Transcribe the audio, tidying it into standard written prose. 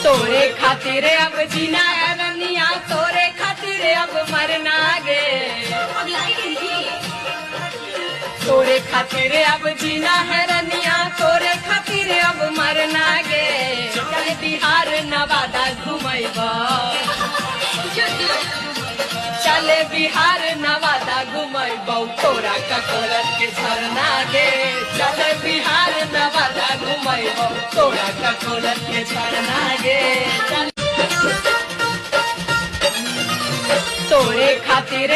तोरे खातिर अब जीना है रनिया, तोरे खातिर अब मरना गे। तोरे खातिर अब जीना है रनिया, तोरे खातिर अब मरना गे। चल बिहार नवादा घुमैबा, चले बिहार नवादा घुमैबौ, तोरा ककोलत के झरना गे। चल बिहार नवादा घुमैबौ, तोरा ककोलत के झरना गे। तोरे खातिर